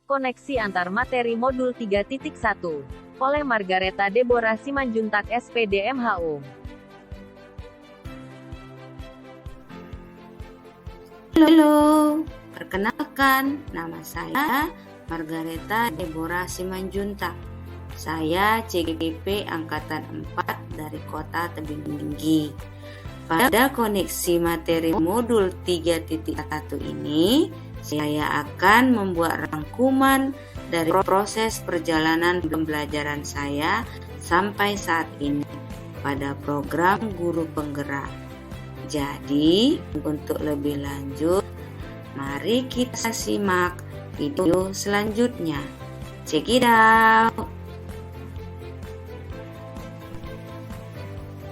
Koneksi antar materi modul 3.1 oleh Margareta Deborah Simanjuntak SPD MHO. Halo, perkenalkan, nama saya Margareta Deborah Simanjuntak. Saya CGP Angkatan 4 dari Kota Tebing Tinggi. Pada koneksi materi modul 3.1 ini, saya akan membuat rangkuman dari proses perjalanan pembelajaran saya sampai saat ini pada program Guru Penggerak. Jadi, untuk lebih lanjut, mari kita simak video selanjutnya. Check it out!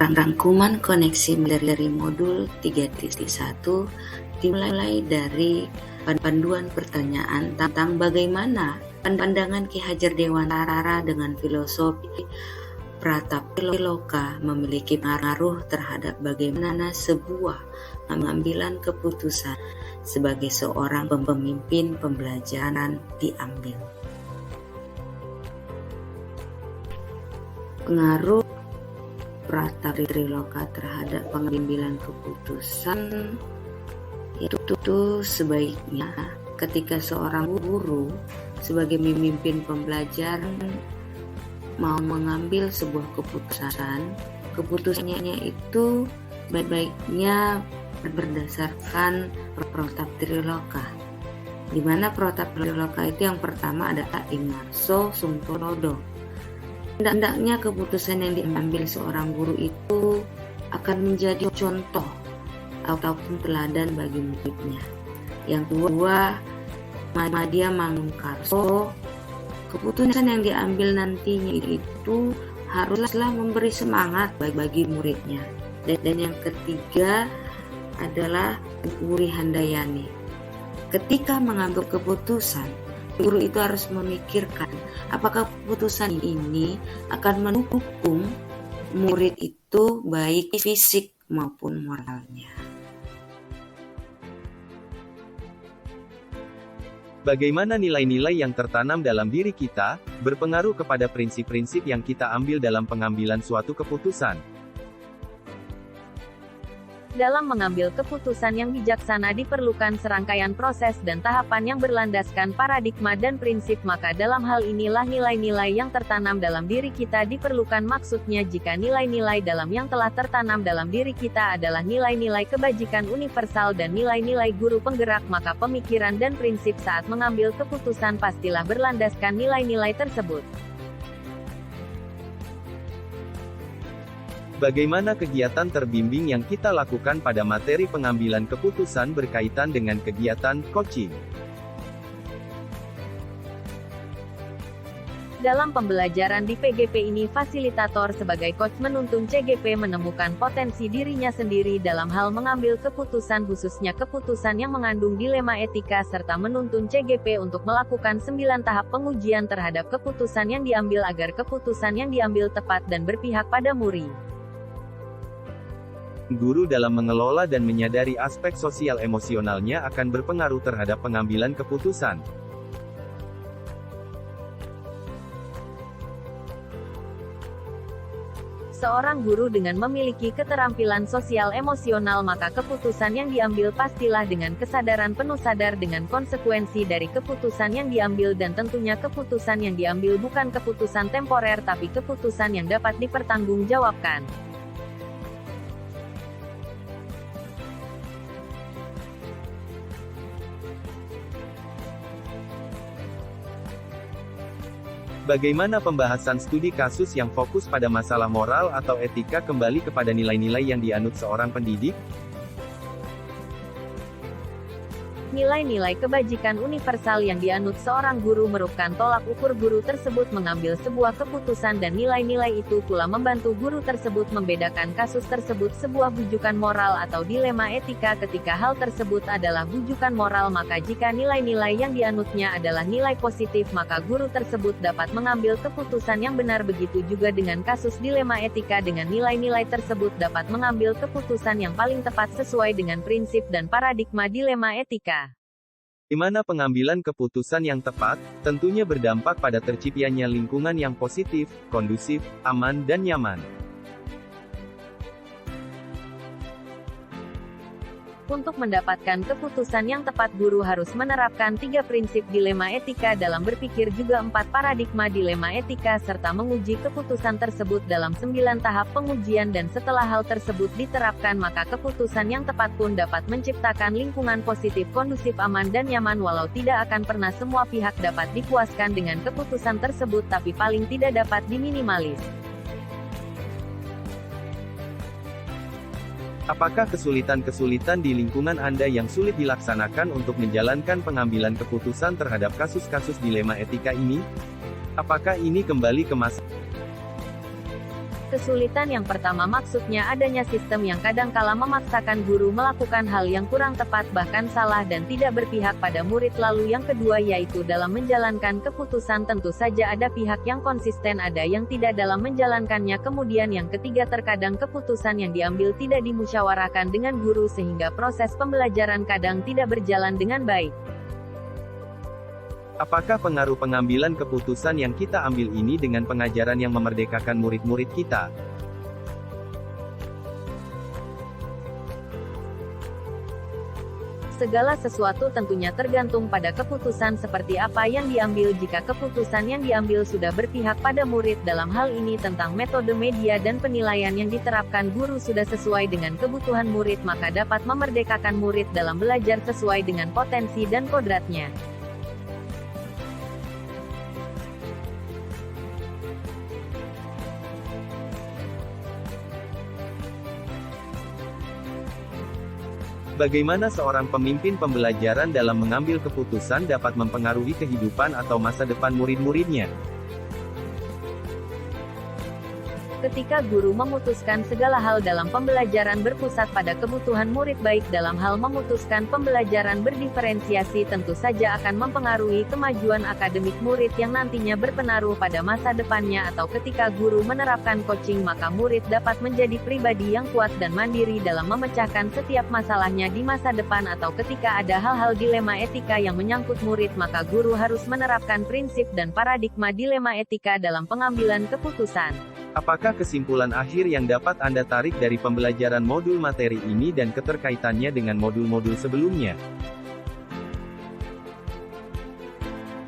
Rangkuman koneksi dari modul 3.1 dimulai dari panduan pertanyaan tentang bagaimana pandangan Ki Hajar Dewantara dengan filosofi Prataptiloka memiliki pengaruh terhadap bagaimana sebuah pengambilan keputusan sebagai seorang pemimpin pembelajaran diambil. Pengaruh Prataptiloka terhadap pengambilan keputusan itu sebaiknya ketika seorang guru sebagai pemimpin pembelajaran mau mengambil sebuah keputusannya itu baik-baiknya berdasarkan Prataptiloka, di mana Prataptiloka itu yang pertama adalah Ingarso Sungtorodo. Hendaknya keputusan yang diambil seorang guru itu akan menjadi contoh ataupun teladan bagi muridnya. Yang kedua, Madya Mangunkarso, keputusan yang diambil nantinya itu haruslah memberi semangat bagi muridnya. Dan yang ketiga adalah Wuri Handayani. Ketika mengambil keputusan, guru itu harus memikirkan apakah keputusan ini akan mendukung murid itu baik fisik maupun moralnya. Bagaimana nilai-nilai yang tertanam dalam diri kita, berpengaruh kepada prinsip-prinsip yang kita ambil dalam pengambilan suatu keputusan. Dalam mengambil keputusan yang bijaksana diperlukan serangkaian proses dan tahapan yang berlandaskan paradigma dan prinsip, maka dalam hal inilah nilai-nilai yang tertanam dalam diri kita diperlukan. Maksudnya, jika nilai-nilai dalam yang telah tertanam dalam diri kita adalah nilai-nilai kebajikan universal dan nilai-nilai guru penggerak, maka pemikiran dan prinsip saat mengambil keputusan pastilah berlandaskan nilai-nilai tersebut. Bagaimana kegiatan terbimbing yang kita lakukan pada materi pengambilan keputusan berkaitan dengan kegiatan coaching? Dalam pembelajaran di PGP ini, fasilitator sebagai coach menuntun CGP menemukan potensi dirinya sendiri dalam hal mengambil keputusan, khususnya keputusan yang mengandung dilema etika, serta menuntun CGP untuk melakukan 9 tahap pengujian terhadap keputusan yang diambil agar keputusan yang diambil tepat dan berpihak pada murid. Guru dalam mengelola dan menyadari aspek sosial emosionalnya akan berpengaruh terhadap pengambilan keputusan. Seorang guru dengan memiliki keterampilan sosial emosional, maka keputusan yang diambil pastilah dengan kesadaran penuh, sadar dengan konsekuensi dari keputusan yang diambil, dan tentunya keputusan yang diambil bukan keputusan temporer tapi keputusan yang dapat dipertanggungjawabkan. Bagaimana pembahasan studi kasus yang fokus pada masalah moral atau etika kembali kepada nilai-nilai yang dianut seorang pendidik? Nilai-nilai kebajikan universal yang dianut seorang guru merupakan tolak ukur guru tersebut mengambil sebuah keputusan, dan nilai-nilai itu pula membantu guru tersebut membedakan kasus tersebut sebuah bujukan moral atau dilema etika. Ketika hal tersebut adalah bujukan moral, maka jika nilai-nilai yang dianutnya adalah nilai positif, maka guru tersebut dapat mengambil keputusan yang benar. Begitu juga dengan kasus dilema etika, dengan nilai-nilai tersebut dapat mengambil keputusan yang paling tepat sesuai dengan prinsip dan paradigma dilema etika. Di mana pengambilan keputusan yang tepat, tentunya berdampak pada terciptanya lingkungan yang positif, kondusif, aman dan nyaman. Untuk mendapatkan keputusan yang tepat, guru harus menerapkan 3 prinsip dilema etika dalam berpikir, juga 4 paradigma dilema etika, serta menguji keputusan tersebut dalam 9 tahap pengujian, dan setelah hal tersebut diterapkan maka keputusan yang tepat pun dapat menciptakan lingkungan positif, kondusif, aman dan nyaman. Walau tidak akan pernah semua pihak dapat dipuaskan dengan keputusan tersebut, tapi paling tidak dapat diminimalis. Apakah kesulitan-kesulitan di lingkungan Anda yang sulit dilaksanakan untuk menjalankan pengambilan keputusan terhadap kasus-kasus dilema etika ini? Apakah ini kembali ke masa Kesulitan yang pertama maksudnya adanya sistem yang kadangkala memaksakan guru melakukan hal yang kurang tepat, bahkan salah dan tidak berpihak pada murid. Lalu yang kedua yaitu dalam menjalankan keputusan, tentu saja ada pihak yang konsisten, ada yang tidak dalam menjalankannya. Kemudian yang ketiga, terkadang keputusan yang diambil tidak dimusyawarahkan dengan guru sehingga proses pembelajaran kadang tidak berjalan dengan baik. Apakah pengaruh pengambilan keputusan yang kita ambil ini dengan pengajaran yang memerdekakan murid-murid kita? Segala sesuatu tentunya tergantung pada keputusan seperti apa yang diambil. Jika keputusan yang diambil sudah berpihak pada murid, dalam hal ini tentang metode, media dan penilaian yang diterapkan guru sudah sesuai dengan kebutuhan murid, maka dapat memerdekakan murid dalam belajar sesuai dengan potensi dan kodratnya. Bagaimana seorang pemimpin pembelajaran dalam mengambil keputusan dapat mempengaruhi kehidupan atau masa depan murid-muridnya? Ketika guru memutuskan segala hal dalam pembelajaran berpusat pada kebutuhan murid, baik dalam hal memutuskan pembelajaran berdiferensiasi, tentu saja akan mempengaruhi kemajuan akademik murid yang nantinya berpengaruh pada masa depannya. Atau ketika guru menerapkan coaching, maka murid dapat menjadi pribadi yang kuat dan mandiri dalam memecahkan setiap masalahnya di masa depan. Atau ketika ada hal-hal dilema etika yang menyangkut murid, maka guru harus menerapkan prinsip dan paradigma dilema etika dalam pengambilan keputusan. Apakah kesimpulan akhir yang dapat Anda tarik dari pembelajaran modul materi ini dan keterkaitannya dengan modul-modul sebelumnya?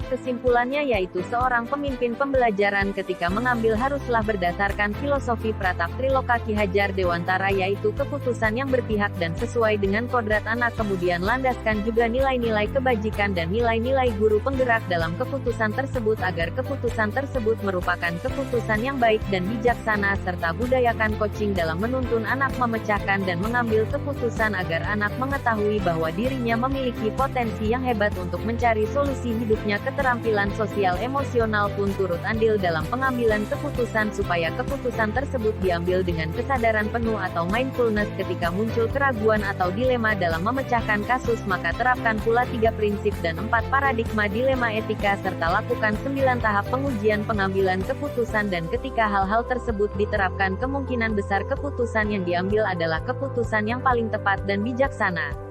Kesimpulannya yaitu seorang pemimpin pembelajaran ketika mengambil haruslah berdasarkan filosofi Pratap Triloka Ki Hajar Dewantara, yaitu keputusan yang berpihak dan sesuai dengan kodrat anak. Kemudian landaskan juga nilai-nilai kebajikan dan nilai-nilai guru penggerak dalam keputusan tersebut agar keputusan tersebut merupakan keputusan yang baik dan bijaksana, serta budayakan coaching dalam menuntun anak memecahkan dan mengambil keputusan agar anak mengetahui bahwa dirinya memiliki potensi yang hebat untuk mencari solusi hidupnya. Keterampilan sosial emosional pun turut andil dalam pengambilan keputusan supaya keputusan tersebut diambil dengan kesadaran penuh atau mindfulness. Ketika muncul keraguan atau dilema dalam memecahkan kasus, maka terapkan pula 3 prinsip dan 4 paradigma dilema etika, serta lakukan 9 tahap pengujian pengambilan keputusan. Dan ketika hal-hal tersebut diterapkan, kemungkinan besar keputusan yang diambil adalah keputusan yang paling tepat dan bijaksana.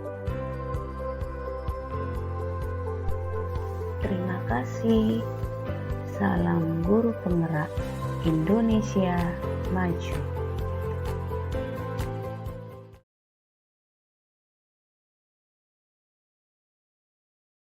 Terima kasih. Salam guru penggerak Indonesia Maju.